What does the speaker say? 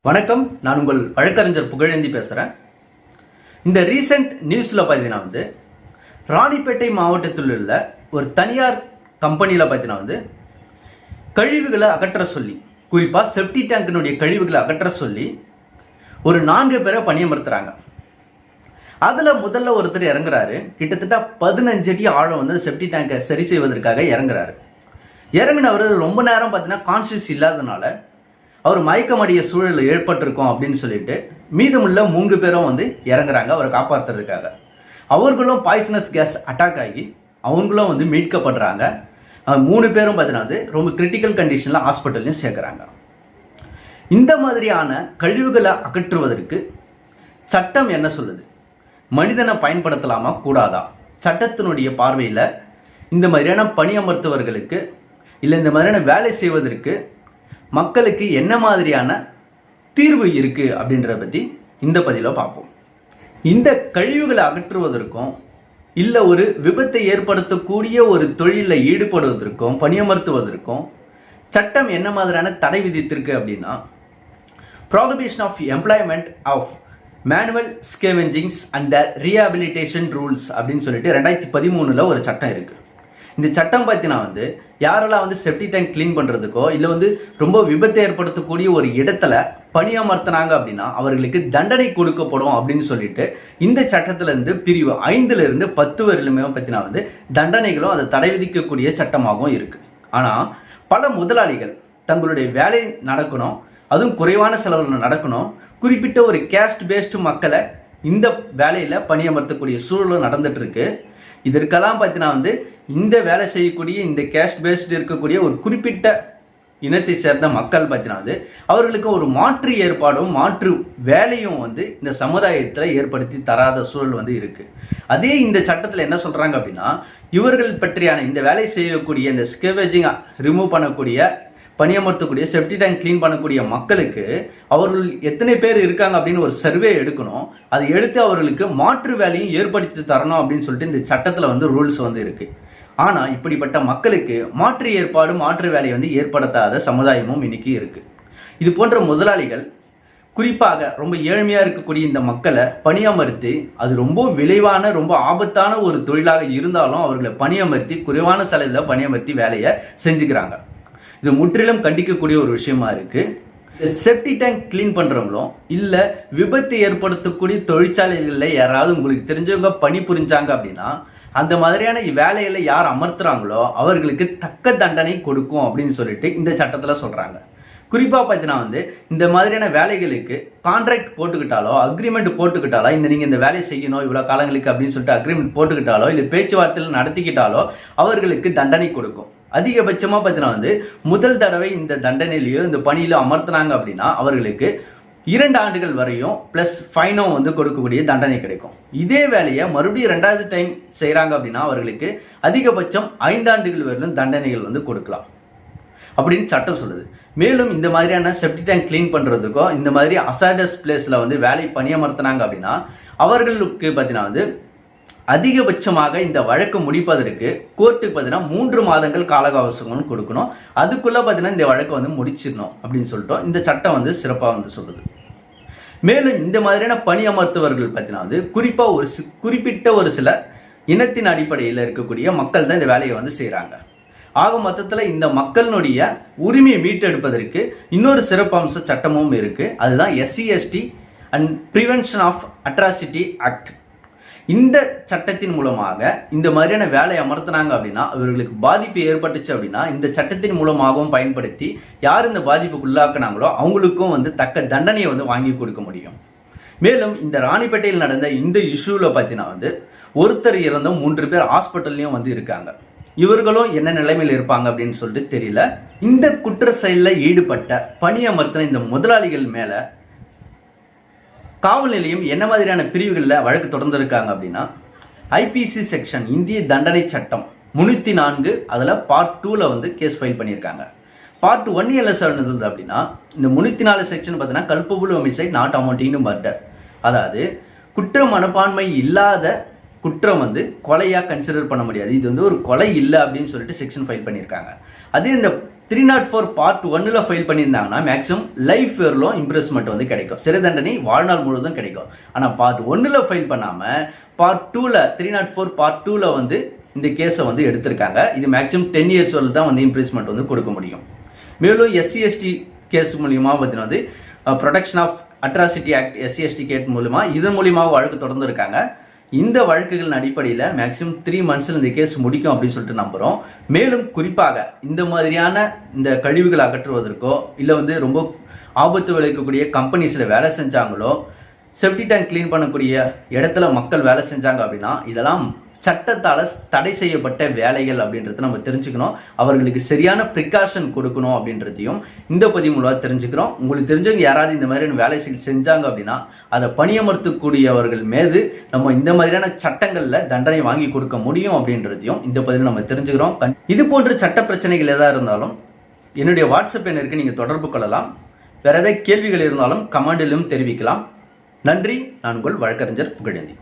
வணக்கம், நான் உங்கள் வழக்கறிஞர் புகழேந்தி பேசுகிறேன். இந்த ரீசெண்ட் நியூஸில் பார்த்தீங்கன்னா ராணிப்பேட்டை மாவட்டத்தில் உள்ள ஒரு தனியார் கம்பெனியில் பார்த்தீங்கன்னா கழிவுகளை அகற்ற சொல்லி, குறிப்பாக செப்டி டேங்கினுடைய கழிவுகளை அகற்ற சொல்லி ஒரு 4 பேரை பணியமர்த்துறாங்க. அதில் முதல்ல ஒருத்தர் இறங்குறாரு. கிட்டத்தட்ட 15 அடி ஆழம் செப்டி டேங்கை சரி செய்வதற்காக இறங்குறாரு. இறங்கினவர் ரொம்ப நேரம் பார்த்தீங்கன்னா கான்சியஸ் இல்லாதனால அவர் மயக்கமடைய சூழல் ஏற்பட்டிருக்கும் அப்படின்னு சொல்லிட்டு மீதமுள்ள 3 பேரும் இறங்குறாங்க அவரை காப்பாற்றுறதுக்காக. அவர்களும் பாய்சனஸ் கேஸ் அட்டாக் ஆகி அவங்களும் மீட்கப்படுறாங்க. 3 பேரும் பார்த்தீங்கன்னா ரொம்ப கிரிட்டிக்கல் கண்டிஷனில் ஹாஸ்பிட்டல்லையும் சேர்க்குறாங்க. இந்த மாதிரியான கழிவுகளை அகற்றுவதற்கு சட்டம் என்ன சொல்லுது? மனிதனை பயன்படுத்தலாமா கூடாதா? சட்டத்தினுடைய பார்வையில் இந்த மாதிரியான பணியமர்த்துவர்களுக்கு இல்லை இந்த மாதிரியான வேலை செய்வதற்கு மக்களுக்கு என்ன மாதிரியான தீர்வு இருக்கு அப்படின்றத பற்றி இந்த பதிவில் பார்ப்போம். இந்த கழிவுகளை அகற்றுவதற்கும் இல்லை ஒரு விபத்தை ஏற்படுத்தக்கூடிய ஒரு தொழிலில் ஈடுபடுவதற்கும் பணியமர்த்துவதற்கும் சட்டம் என்ன மாதிரியான தடை விதித்திருக்கு அப்படின்னா, prohibition of employment of manual scavengings and rehabilitation rules அப்படின்னு சொல்லிட்டு 2013 ஒரு சட்டம் இருக்கு. இந்த சட்டம் பார்த்தீங்கன்னா யாரெல்லாம் செப்டி டேங்க் கிளீன் பண்ணுறதுக்கோ இல்லை ரொம்ப விபத்தை ஏற்படுத்தக்கூடிய ஒரு இடத்துல பணியமர்த்தினாங்க அப்படின்னா அவர்களுக்கு தண்டனை கொடுக்கப்படும் அப்படின்னு சொல்லிட்டு இந்த சட்டத்திலேருந்து பிரிவு 5லிருந்து 10 வரையிலுமே பார்த்தீங்கன்னா தண்டனைகளும் அதை தடை விதிக்கக்கூடிய சட்டமாகவும் இருக்கு. ஆனால் பல முதலாளிகள் தங்களுடைய வேலை நடக்கணும், அதுவும் குறைவான செலவில் நடக்கணும், குறிப்பிட்ட ஒரு கேஸ்ட் பேஸ்டு மக்களை இந்த வேலையில் பணியமர்த்தக்கூடிய சூழலும் நடந்துட்டு இருக்கு. இதற்கெல்லாம் பார்த்தீங்கன்னா இந்த வேலை செய்யக்கூடிய இந்த கேஸ்ட் பேஸ்டு இருக்கக்கூடிய ஒரு குறிப்பிட்ட இனத்தை சேர்ந்த மக்கள் பார்த்தீங்கன்னா அவர்களுக்கு ஒரு மாற்று ஏற்பாடும் மாற்று வேலையும் இந்த சமுதாயத்தில் ஏற்படுத்தி தராத சூழல் இருக்கு. அதே இந்த சட்டத்தில் என்ன சொல்றாங்க அப்படின்னா, இவர்கள் பற்றியான இந்த வேலை செய்யக்கூடிய இந்த ஸ்கேவேஜிங் ரிமூவ் பண்ணக்கூடிய பணியமர்த்தக்கூடிய செப்டி டேங்க் கிளீன் பண்ணக்கூடிய மக்களுக்கு அவர்கள் எத்தனை பேர் இருக்காங்க அப்படின்னு ஒரு சர்வே எடுக்கணும். அதை எடுத்து அவர்களுக்கு மாற்று வேலையும் ஏற்படுத்தி தரணும் அப்படின்னு சொல்லிட்டு இந்த சட்டத்தில் ரூல்ஸ் இருக்கு. ஆனால் இப்படிப்பட்ட மக்களுக்கு மாற்று ஏற்பாடு மாற்று வேலையை ஏற்படுத்தாத சமுதாயமும் இன்னைக்கு இருக்கு. இது போன்ற முதலாளிகள் குறிப்பாக ரொம்ப ஏழ்மையாக இருக்கக்கூடிய இந்த மக்களை பணியமர்த்தி, அது ரொம்ப விளைவான ரொம்ப ஆபத்தான ஒரு தொழிலாக இருந்தாலும் அவர்களை பணியமர்த்தி குறைவான செலவில் பணியமர்த்தி வேலையை செஞ்சுக்கிறாங்க. இது முற்றிலும் கண்டிக்கக்கூடிய ஒரு விஷயமா இருக்கு. இந்த செப்டி டேங்க் கிளீன் பண்றவங்களும் இல்லை விபத்து ஏற்படுத்தக்கூடிய தொழிற்சாலைகளில் யாராவது உங்களுக்கு தெரிஞ்சவங்க பணி புரிஞ்சாங்க அப்படின்னா அந்த மாதிரியான வேலையில யார் அமர்த்துறாங்களோ அவர்களுக்கு தக்க தண்டனை கொடுக்கும் அப்படின்னு சொல்லிட்டு இந்த சட்டத்தில் சொல்றாங்க. குறிப்பாக பார்த்தீங்கன்னா இந்த மாதிரியான வேலைகளுக்கு கான்ட்ராக்ட் போட்டுக்கிட்டாலோ அக்ரிமெண்ட் போட்டுக்கிட்டாலோ நீங்கள் இந்த வேலையை செய்யணும் இவ்வளோ காலங்களுக்கு அப்படின்னு சொல்லிட்டு அக்ரிமெண்ட் போட்டுக்கிட்டாலோ இல்லை பேச்சுவார்த்தையில் நடத்திக்கிட்டாலோ அவர்களுக்கு தண்டனை கொடுக்கும். அதிகபட்சமாக பார்த்தீங்கன்னா முதல் தடவை இந்த தண்டனையிலையோ இந்த பணியிலோ அமர்த்தினாங்க அப்படின்னா அவர்களுக்கு 2 ஆண்டுகள் வரையும் ப்ளஸ் ஃபைனும் கொடுக்கக்கூடிய தண்டனை கிடைக்கும். இதே வேலையை மறுபடியும் 2வது டைம் செய்கிறாங்க அப்படின்னா அவர்களுக்கு அதிகபட்சம் 5 ஆண்டுகள் வரையிலும் தண்டனைகள் கொடுக்கலாம் அப்படின்னு சட்டம் சொல்லுது. மேலும் இந்த மாதிரியான செப்டி டேங்க் கிளீன் பண்ணுறதுக்கோ இந்த மாதிரி அசாடஸ் பிளேஸில் வேலை பணியமர்த்தினாங்க அப்படின்னா அவர்களுக்கு பார்த்தீங்கன்னா அதிகபட்சமாக இந்த வழக்கு முடிப்பதற்கு கோர்ட்டுக்கு பார்த்தீங்கன்னா 3 மாதங்கள் கால அவகாசம் கொடுக்கணும். அதுக்குள்ள பார்த்தீங்கன்னா இந்த வழக்கை முடிச்சிடணும் அப்படின்னு சொல்லிட்டோம் இந்த சட்டம் சிறப்பாக சொல்லுது. மேலும் இந்த மாதிரியான பணி அமர்த்துவர்கள் பார்த்தீங்கன்னா குறிப்பாக குறிப்பிட்ட ஒரு சில இனத்தின் அடிப்படையில் இருக்கக்கூடிய மக்கள் தான் இந்த வேலையை செய்கிறாங்க. ஆக மொத்தத்தில் இந்த மக்களினுடைய உரிமையை மீட்டெடுப்பதற்கு இன்னொரு சிறப்பம்ச சட்டமும் இருக்கு. அதுதான் SC/ST and prevention of atrocity act. இந்த சட்டத்தின் மூலமாக இந்த மாதிரியான வேலை அமர்த்தினாங்க அப்படின்னா அவர்களுக்கு பாதிப்பு ஏற்பட்டுச்சு அப்படின்னா இந்த சட்டத்தின் மூலமாகவும் பயன்படுத்தி யார் இந்த பாதிப்புக்கு உள்ளாக்குனாங்களோ அவங்களுக்கும் தக்க தண்டனையை வாங்கி கொடுக்க முடியும். மேலும் இந்த ராணிப்பேட்டையில் நடந்த இந்த இஷ்யூவில் பார்த்தீங்கன்னா ஒருத்தர் இறந்த 3 பேர் ஹாஸ்பிட்டல்லையும் இருக்காங்க. இவர்களும் என்ன நிலைமையில் இருப்பாங்க அப்படின்னு சொல்லிட்டு தெரியல. இந்த குற்ற செயலில் ஈடுபட்ட பணியமர்த்தின இந்த முதலாளிகள் மேலே காவல் நிலையம் என்ன மாதிரியான பிரிவுகளில் வழக்கு தொடர்ந்துருக்காங்க அப்படின்னா, IPC செக்ஷன் இந்திய தண்டனை சட்டம் 304 அதில் பார்ட் 2ல் கேஸ் ஃபைல் பண்ணியிருக்காங்க. பார்ட் 1 என்ன சொல்லுது அப்படின்னா, இந்த 304 செக்ஷன் பார்த்தீங்கன்னா culpable homicide not amounting to murder, அதாவது குற்ற மனப்பான்மை இல்லாத குற்றம் கொலையாக கன்சிடர் பண்ண முடியாது. இது ஒரு கொலை இல்லை அப்படின்னு சொல்லிட்டு செக்ஷன் ஃபைல் பண்ணியிருக்காங்க. அதே இந்த 304 பார்ட் 1ல ஃபைல் பண்ணியிருந்தாங்கன்னா மேக்ஸிமம் லைஃப் ஃபேர்லும் இம்ப்ரெஸ்மெண்ட் வந்து கிடைக்கும், சிறை தண்டனை வாழ்நாள் முழுவதும் கிடைக்கும். ஆனால் பார்ட் 1ல ஃபைல் பண்ணாமல் பார்ட் 2ல 304 பார்ட் 2ல வந்து இந்த கேஸை வந்து எடுத்திருக்காங்க. இது மேக்ஸிமம் 10 இயர்ஸ் வரல தான் வந்து இம்ப்ரெஸ்மெண்ட் வந்து கொடுக்க முடியும். மேலும் SC/ST கேஸ் மூலியமாக பார்த்தீங்கன்னா வந்து protection of atrocity act SC/ST case மூலிமா இதன் மூலியமாக வழக்கு தொடர்ந்து இருக்காங்க. இந்த வழக்குகளின் அடிப்படையில் மேக்ஸிமம் 3 monthsல இந்த கேஸ் முடிக்கும் அப்படின்னு சொல்லிட்டு நம்புகிறோம். மேலும் குறிப்பாக இந்த மாதிரியான இந்த கழிவுகளை அகற்றுவதற்கோ இல்லை வந்து ரொம்ப ஆபத்து விளைவிக்கக்கூடிய கம்பெனிஸில் வேலை செஞ்சாங்களோ, செப்டி டேங்க் கிளீன் பண்ணக்கூடிய இடத்துல மக்கள் வேலை செஞ்சாங்க அப்படின்னா இதெல்லாம் சட்டத்தால் தடை செய்யப்பட்ட வேலைகள் அப்படின்றத நம்ம தெரிஞ்சுக்கணும். அவர்களுக்கு சரியான ப்ரிகாஷன் கொடுக்கணும் அப்படின்றதையும் இந்த பதிவு மூலமாக தெரிஞ்சுக்கிறோம். உங்களுக்கு தெரிஞ்சவங்க யாராவது இந்த மாதிரியான வேலை செஞ்சாங்க அப்படின்னா அதை பணியமர்த்தக்கூடியவர்கள் மீது நம்ம இந்த மாதிரியான சட்டங்களில் தண்டனை வாங்கி கொடுக்க முடியும் அப்படின்றதையும் இந்த பதிவில் நம்ம தெரிஞ்சுக்கிறோம். இது போன்ற சட்ட பிரச்சனைகள் எதாக இருந்தாலும் என்னுடைய வாட்ஸ்அப் எண் இருக்கு, நீங்கள் தொடர்பு கொள்ளலாம். வேற ஏதாவது கேள்விகள் இருந்தாலும் கமெண்டிலும் தெரிவிக்கலாம். நன்றி. நான் உங்கள் வழக்கறிஞர் புகழேந்தி.